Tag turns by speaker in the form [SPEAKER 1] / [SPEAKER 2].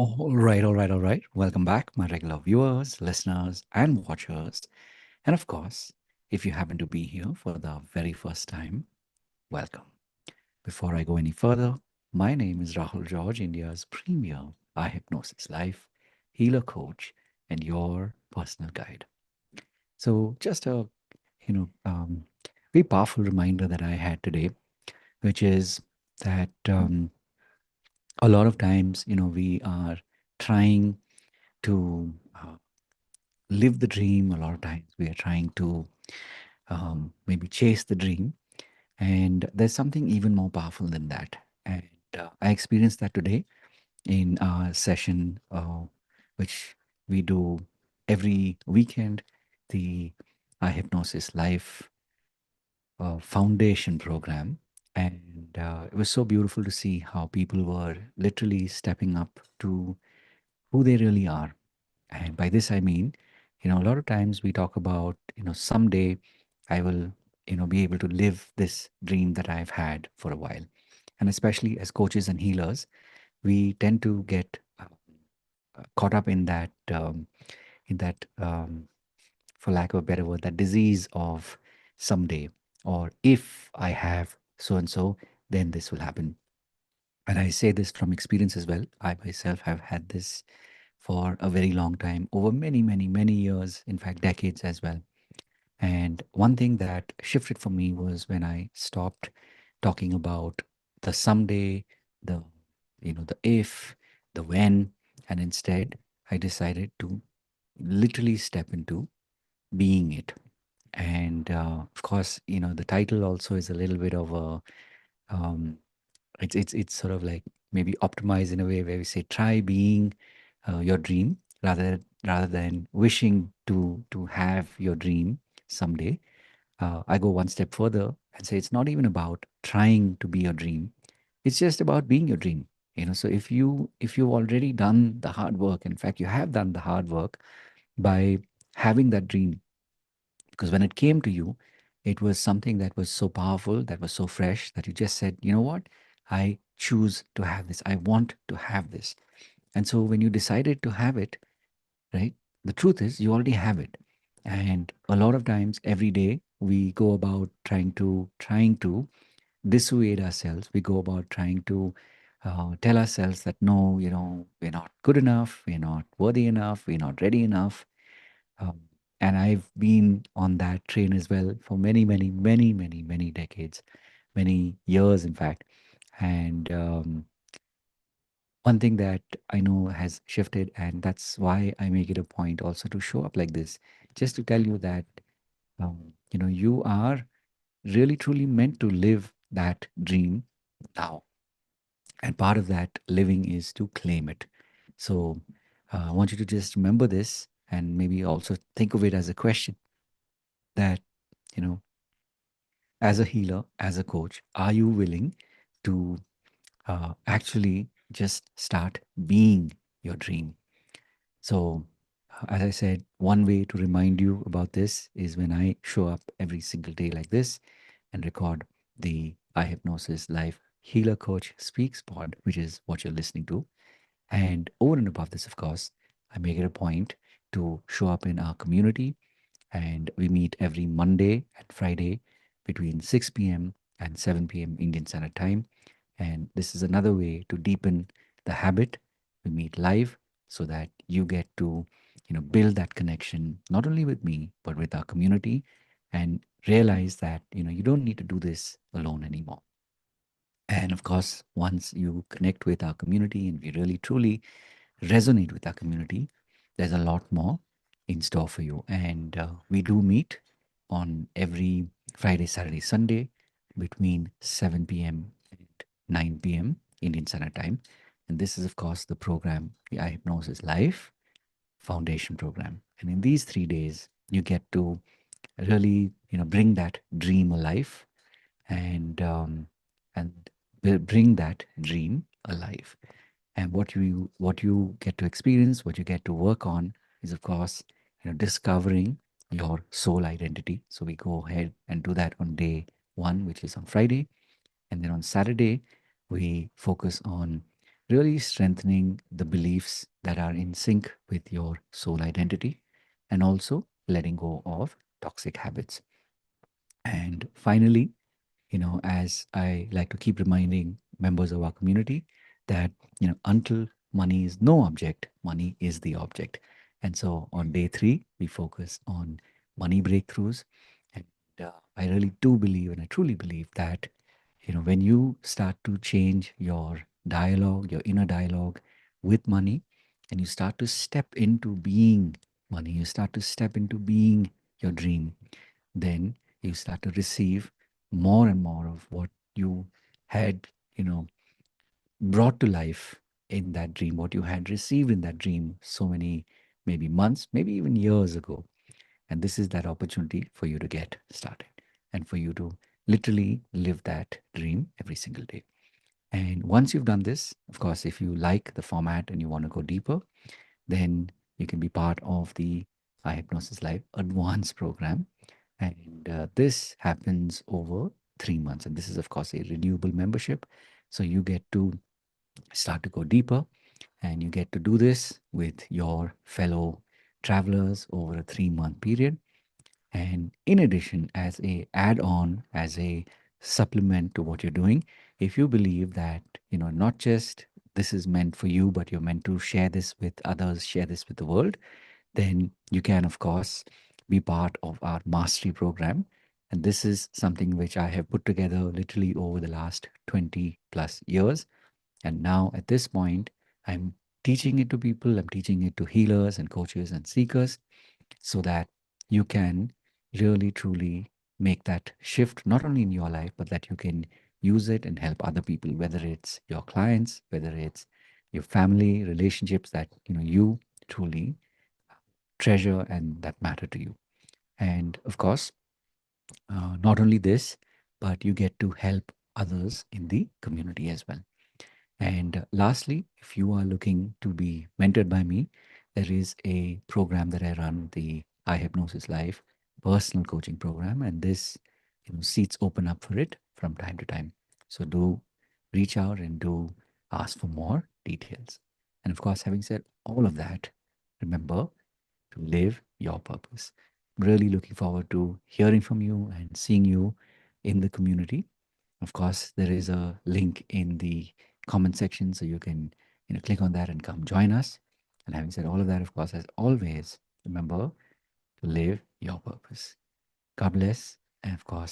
[SPEAKER 1] All right, all right, all right. Welcome back, my regular viewers, listeners, and watchers. And of course, if you happen to be here for the very first time, welcome. Before I go any further, my name is Rahul George, India's premier eye hypnosis life healer coach and your personal guide. So, just a you know, very powerful reminder that I had today, which is that a lot of times, we are trying to live the dream. A lot of times we are trying to maybe chase the dream, and there's something even more powerful than that. And I experienced that today in our session, which we do every weekend, the hypnosis life foundation program. And it was so beautiful to see how people were literally stepping up to who they really are. And by this, I mean, a lot of times we talk about, someday I will, be able to live this dream that I've had for a while. And especially as coaches and healers, we tend to get caught up in that, for lack of a better word, that disease of someday, or if I have so and so, then this will happen. And I say this from experience as well. I myself have had this for a very long time, over many, many, many years, in fact, decades as well. And one thing that shifted for me was when I stopped talking about the someday, the, the if, the when, and instead I decided to literally step into being it. And of course, the title also is a little bit of a, um, it's sort of like maybe optimized in a way where we say try being your dream rather than wishing to have your dream someday. I go one step further and say it's not even about trying to be your dream. It's just about being your dream. So if you've already done the hard work, in fact you have done the hard work by having that dream, because when it came to you, it was something that was so powerful, that was so fresh, that you just said, you know what, I choose to have this, I want to have this. And so when you decided to have it, right, the truth is you already have it. And a lot of times every day we go about trying to dissuade ourselves. We go about trying to tell ourselves that no, we're not good enough, we're not worthy enough, we're not ready enough. um, and I've been on that train as well for many, many, many, many, many decades, many years, in fact. And one thing that I know has shifted, and that's why I make it a point also to show up like this, just to tell you that, you are really truly meant to live that dream now. And part of that living is to claim it. So I want you to just remember this and maybe also think of it as a question that, you know, as a healer, as a coach, are you willing to actually just start being your dream? So, as I said, one way to remind you about this is when I show up every single day like this and record the eye hypnosis live healer coach speaks pod, which is what you're listening to. And over and above this, of course, I make it a point to show up in our community, and we meet every Monday and Friday between 6 p.m. and 7 p.m. Indian Standard Time. And this is another way to deepen the habit. We meet live so that you get to, build that connection not only with me but with our community, and realize that you don't need to do this alone anymore. And of course, once you connect with our community and we really truly resonate with our community, there's a lot more in store for you. And we do meet on every Friday, Saturday, Sunday between 7 p.m. and 9 p.m. Indian Standard Time. And this is, of course, the program, the Eye Hypnosis Life Foundation Program. And in these 3 days, you get to really, bring that dream alive, and bring that dream alive. And what you get to experience, what you get to work on, is of course, discovering your soul identity. So we go ahead and do that on day one, which is on Friday. And then on Saturday we focus on really strengthening the beliefs that are in sync with your soul identity, and also letting go of toxic habits. And finally, as I like to keep reminding members of our community that, until money is no object, money is the object. And so on day three, we focus on money breakthroughs. And I really do believe, and I truly believe that, when you start to change your dialogue, your inner dialogue with money, and you start to step into being money, you start to step into being your dream, then you start to receive more and more of what you had, brought to life in that dream, what you had received in that dream so many, maybe months, maybe even years ago. And this is that opportunity for you to get started and for you to literally live that dream every single day. And once you've done this, of course, if you like the format and you want to go deeper, then you can be part of the Hypnosis Live Advanced program. And this happens over 3 months. And this is, of course, a renewable membership. So you get to start to go deeper, and you get to do this with your fellow travelers over a 3-month period. And in addition, as a add-on, as a supplement to what you're doing, if you believe that, not just this is meant for you, but you're meant to share this with others, share this with the world, then you can, of course, be part of our mastery program. And this is something which I have put together literally over the last 20 plus years. And now at this point, I'm teaching it to people, I'm teaching it to healers and coaches and seekers, so that you can really truly make that shift not only in your life, but that you can use it and help other people, whether it's your clients, whether it's your family relationships that you truly treasure and that matter to you. And of course, not only this, but you get to help others in the community as well. And lastly, if you are looking to be mentored by me, there is a program that I run, the I Hypnosis Life personal coaching program, and this, seats open up for it from time to time. So do reach out and do ask for more details. And of course, having said all of that, remember to live your purpose. I'm really looking forward to hearing from you and seeing you in the community. Of course, there is a link in the comment section, so you can click on that and come join us. And having said all of that, of course, as always, remember to live your purpose. God bless, and of course,